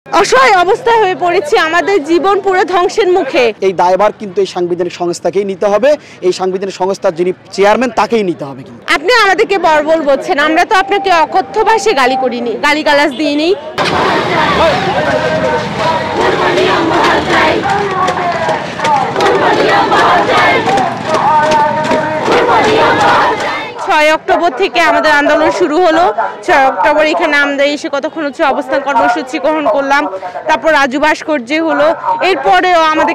অসহায় অবস্থায় হয়ে পড়েছি, আমাদের জীবন পুরো ধ্বংসের মুখে। এই দায়ভার কিন্তু এই সাংবিধানিক সংস্থাকেই নিতে হবে, এই সাংবিধানিক সংস্থার যিনি চেয়ারম্যান তাকেই নিতে হবে। কিন্তু আপনি আমাদেরকে বর্বর বলছেন, আমরা তো আপনাকে অকথ্য ভাষায় গালি করিনি, গালিগালাজ দিইনি। 6 অক্টোবর থেকে আমাদের আন্দোলন শুরু হলো। 6 অক্টোবর এখানে আমরা এসে কতক্ষণ হচ্ছে অবস্থান কর্মসূচি গ্রহণ করলাম, তারপর রাজু ভাস্কর্যে হলো। এরপরেও আমাদের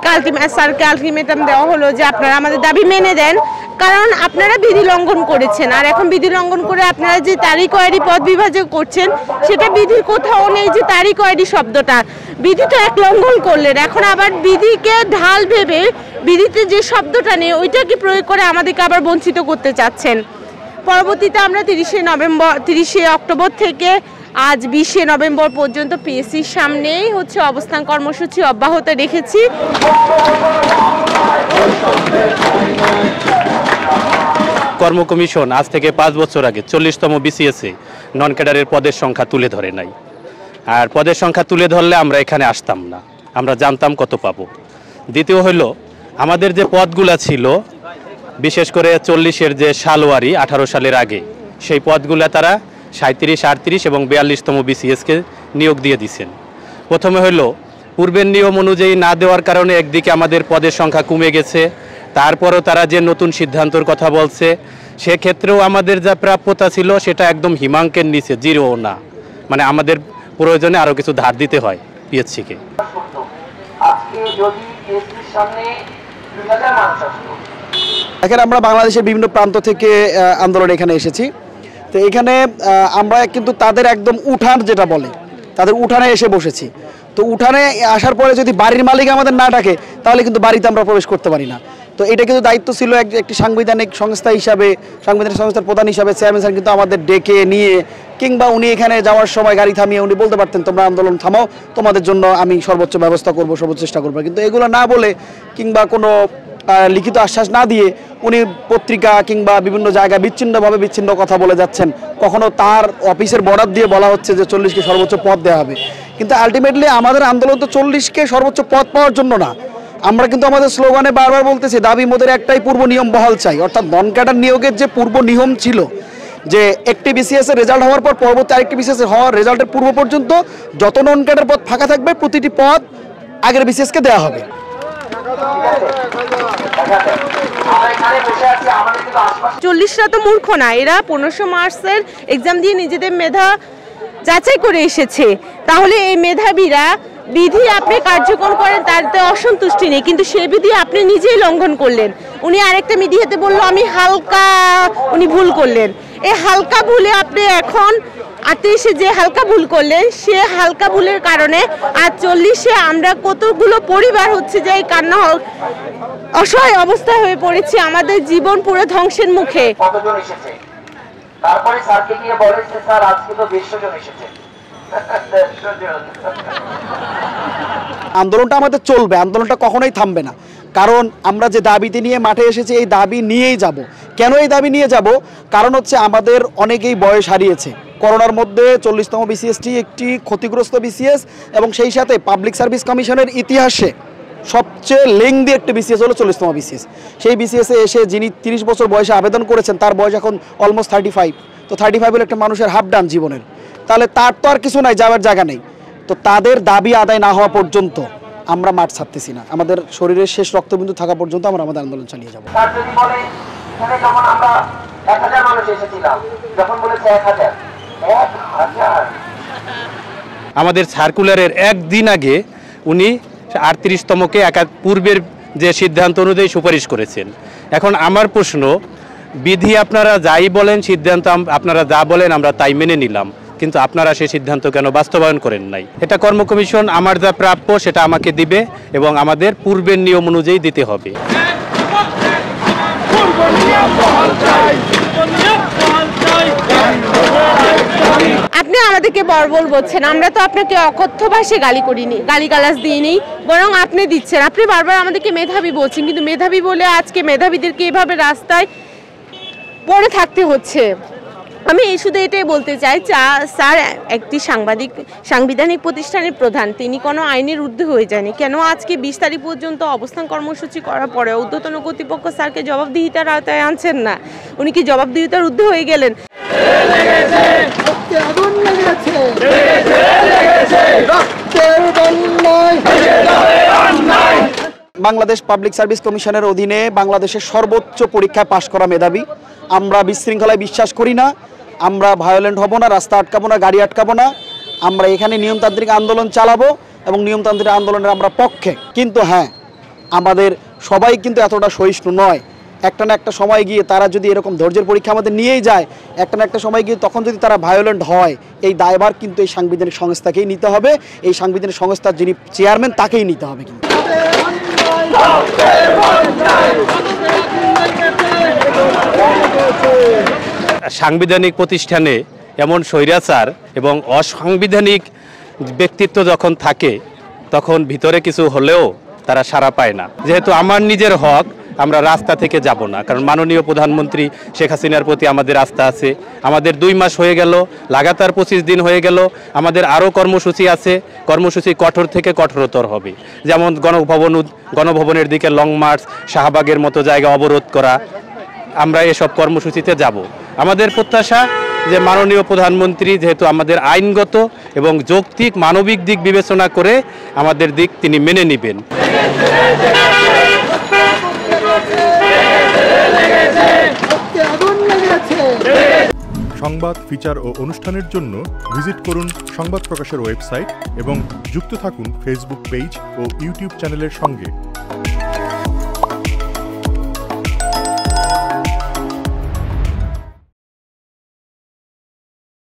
স্যারকে আলটিমেটাম দেওয়া হলো যে আপনারা আমাদের দাবি মেনে দেন, কারণ আপনারা বিধি লঙ্ঘন করেছেন। আর এখন বিধি লঙ্ঘন করে আপনারা যে তারিখ ওয়ারি পদ বিভাজন করছেন, সেটা বিধির কোথাও নেই যে তারিখ ওয়ারি শব্দটা। বিধি তো এক লঙ্ঘন করলেন, এখন আবার বিধিকে ঢাল ভেবে বিধিতে যে শব্দটা নেই ওইটাকে প্রয়োগ করে আমাদেরকে আবার বঞ্চিত করতে চাচ্ছেন। পরবর্তীতে আমরা 30 অক্টোবর থেকে আজ 20 নভেম্বর পর্যন্ত পিএসসির সামনেই হচ্ছে অবস্থান কর্মসূচি অব্যাহত রেখেছি। কর্ম কমিশন আজ থেকে 5 বছর আগে 40তম বিসিএসে নন ক্যাডারের পদের সংখ্যা তুলে ধরে নাই। আর পদের সংখ্যা তুলে ধরলে আমরা এখানে আসতাম না, আমরা জানতাম কত পাবো। দ্বিতীয় হলো আমাদের যে পদগুলা ছিল, বিশেষ করে 40-এর যে সালোয়ারি 18 সালের আগে, সেই পদগুলা তারা 37, 38 এবং 42তম বিসিএসকে নিয়োগ দিয়ে দিচ্ছেন। প্রথমে হলো পূর্বের নিয়ম অনুযায়ী না দেওয়ার কারণে একদিকে আমাদের পদের সংখ্যা কমে গেছে, তারপরও তারা যে নতুন সিদ্ধান্তর কথা বলছে, সেক্ষেত্রেও আমাদের যা প্রাপ্যতা ছিল সেটা একদম হিমাঙ্কের নিচে, জিরো না, মানে আমাদের প্রয়োজনে আরও কিছু ধার দিতে হয় পিএসসিকে। এখন আমরা বাংলাদেশের বিভিন্ন প্রান্ত থেকে আন্দোলন এখানে এসেছি। তো এখানে আমরা কিন্তু তাদের একদম উঠান যেটা বলে, তাদের উঠানে এসে বসেছি। তো উঠানে আসার পরে যদি বাড়ির মালিক আমাদের না ডাকে, তাহলে কিন্তু বাড়িতে আমরা প্রবেশ করতে পারি না। তো এটা কিন্তু দায়িত্ব ছিল একটি সাংবিধানিক সংস্থা হিসাবে, সাংবিধানিক সংস্থার প্রধান হিসাবে চেয়ারম্যান স্যার কিন্তু আমাদের ডেকে নিয়ে, কিংবা উনি এখানে যাওয়ার সময় গাড়ি থামিয়ে উনি বলতে পারতেন তোমরা আন্দোলন থামাও, তোমাদের জন্য আমি সর্বোচ্চ ব্যবস্থা করব, সর্বোচ্চ চেষ্টা করবো। কিন্তু এগুলো না বলে কিংবা কোনো লিখিত আশ্বাস না দিয়ে উনি পত্রিকা কিংবা বিভিন্ন জায়গায় বিচ্ছিন্ন কথা বলে যাচ্ছেন। কখনো তার অফিসের বরাদ দিয়ে বলা হচ্ছে যে 40কে সর্বোচ্চ পদ দেওয়া হবে, কিন্তু আলটিমেটলি আমাদের আন্দোলন তো 40কে সর্বোচ্চ পদ পাওয়ার জন্য না। আমরা কিন্তু আমাদের স্লোগানে বারবার বলতেছি দাবি মোদের একটাই, পূর্ব নিয়ম বহাল চাই। অর্থাৎ নন ক্যাডার নিয়োগের যে পূর্ব নিয়ম ছিল যে একটি বিসিএস এর রেজাল্ট হওয়ার পর পরবর্তী আরেকটি বিসিএস হওয়ার রেজাল্টের পূর্ব পর্যন্ত যত নন ক্যাডার পদ ফাঁকা থাকবে প্রতিটি পদ আগের বিসিএসকে দেওয়া হবে। 40রা তো মূর্খ না, এরা 1500 মার্কসের এক্সাম দিয়ে নিজেদের মেধা যাচাই করে এসেছে। তাহলে এই মেধাবীরা বিধি আপনি কার্যক্রম করেন তাতে অসন্তুষ্টি নেই, কিন্তু সে বিধি আপনি নিজেই লঙ্ঘন করলেন। উনি আরেকটা মিডিয়াতে বললো আমি হালকা, উনি ভুল করলেন। এই হালকা ভুলে আপনি এখন 38-এ যে হালকা ভুল করলেন, সে হালকা ভুলের কারণে আর 40-এ আমরা কতগুলো পরিবার হচ্ছে যে এই কান্না অসহায় অবস্থায় হয়ে পড়েছি, আমাদের জীবন পুরো ধ্বংসের মুখে। তারপরে স্যারকে গিয়ে বলেছে স্যার আজকে তো 200 জন এসেছে। আন্দোলনটা আমাদের চলবে, আন্দোলনটা কখনোই থামবে না, কারণ আমরা যে দাবিতে নিয়ে মাঠে এসেছি এই দাবি নিয়েই যাব। কেন এই দাবি নিয়ে যাব? কারণ হচ্ছে আমাদের অনেকেই বয়স হারিয়েছে। করোনার মধ্যে 40তম বিসিএসটি একটি ক্ষতিগ্রস্ত বিসিএস, এবং সেই সাথে পাবলিক সার্ভিস কমিশনের ইতিহাসে সবচেয়ে লেংদি একটি বিসিএস হলো 40তম বিসিএস। সেই বিসিএসে এসে যিনি 30 বছর বয়সে আবেদন করেছেন তার বয়স এখন অলমোস্ট 35। তো 35 হলো একটা মানুষের হাফ ডান জীবনের, তাহলে তার তো আর কিছু নাই, যাওয়ার জায়গা নেই। তো তাদের দাবি আদায় না হওয়া পর্যন্ত আমরা মাঠ ছাড়তেছি না, আমাদের শরীরের শেষ রক্তবিন্দু থাকা পর্যন্ত আমরা আমাদের আন্দোলন চালিয়ে যাব। আমাদের সার্কুলারের একদিন আগে উনি 38তমকে পূর্বের যে সিদ্ধান্ত অনুযায়ী সুপারিশ করেছেন। এখন আমার প্রশ্ন, বিধি আপনারা যাই বলেন, সিদ্ধান্ত আপনারা যা বলেন আমরা তাই মেনে নিলাম, কিন্তু আপনারা সেই সিদ্ধান্ত কেন বাস্তবায়ন করেন নাই? এটা কর্ম কমিশন আমার যা প্রাপ্য সেটা আমাকে দিবে এবং আমাদের পূর্বের নিয়ম অনুযায়ী দিতে হবে। আপনি আমাদেরকে বর্বর বলছেন, আমরা তো আপনাকে অকথ্য ভাষায় গালি করিনি, গালিগালাজ দিইনি, বরং আপনি দিচ্ছেন। আপনি বারবার আমাদেরকে মেধাবী বলছেন, কিন্তু মেধাবী বলে আজকে মেধাবীদেরকে এভাবে রাস্তায় পড়ে থাকতে হচ্ছে। আমি শুধু এটাই বলতে চাই, স্যার একটি সাংবিধানিক প্রতিষ্ঠানের প্রধান, তিনি কোনো আইনের ঊর্ধ্বে হয়ে যায়নি। কেন আজকে 20 তারিখ পর্যন্ত অবস্থান কর্মসূচি করার পরে ঊর্ধ্বতন কর্তৃপক্ষ স্যারকে জবাবদিহিতার আওতায় আনছেন না? উনি কি জবাবদিহিতার ঊর্ধ্বে হয়ে গেলেন? বাংলাদেশ পাবলিক সার্ভিস কমিশনের অধীনে বাংলাদেশের সর্বোচ্চ পরীক্ষায় পাশ করা মেধাবী। আমরা বিশৃঙ্খলায় বিশ্বাস করি না, আমরা ভায়োলেন্ট হব না, রাস্তা আটকাবো না, গাড়ি আটকাবো না। আমরা এখানে নিয়মতান্ত্রিক আন্দোলন চালাবো এবং নিয়মতান্ত্রিক আন্দোলনের আমরা পক্ষে। কিন্তু হ্যাঁ, আমাদের সবাই কিন্তু এতটা সহিষ্ণু নয়। একটা না একটা সময় গিয়ে তারা যদি এরকম ধৈর্যের পরীক্ষা আমাদের নিয়েই যায়, একটা না একটা সময় গিয়ে তখন যদি তারা ভায়োলেন্ট হয়, এই দায়ভার কিন্তু এই সাংবিধানিক সংস্থাকেই নিতে হবে। এই সাংবিধানিক সংস্থার যিনি চেয়ারম্যান তাকেই নিতে হবে। কিন্তু সাংবিধানিক প্রতিষ্ঠানে এমন স্বৈরাচার এবং অসাংবিধানিক ব্যক্তিত্ব যখন থাকে, তখন ভিতরে কিছু হলেও তারা সাড়া পায় না। যেহেতু আমার নিজের হক, আমরা রাস্তা থেকে যাব না, কারণ মাননীয় প্রধানমন্ত্রী শেখ হাসিনার প্রতি আমাদের আস্থা আছে। আমাদের 2 মাস হয়ে গেল, লাগাতার 25 দিন হয়ে গেল। আমাদের আরও কর্মসূচি আছে, কর্মসূচি কঠোর থেকে কঠোরতর হবে। যেমন গণভবনের দিকে লং মার্চ, শাহবাগের মতো জায়গা অবরোধ করা, আমরা এসব কর্মসূচিতে যাব। আমাদের প্রত্যাশা যে মাননীয় প্রধানমন্ত্রী যেহেতু আমাদের আইনগত এবং যৌক্তিক মানবিক দিক বিবেচনা করে আমাদের দিক তিনি মেনে নেবেন। সংবাদ, ফিচার ও অনুষ্ঠানের জন্য ভিজিট করুন সংবাদ প্রকাশের ওয়েবসাইট এবং যুক্ত থাকুন ফেসবুক পেজ ও ইউটিউব চ্যানেলের সঙ্গে।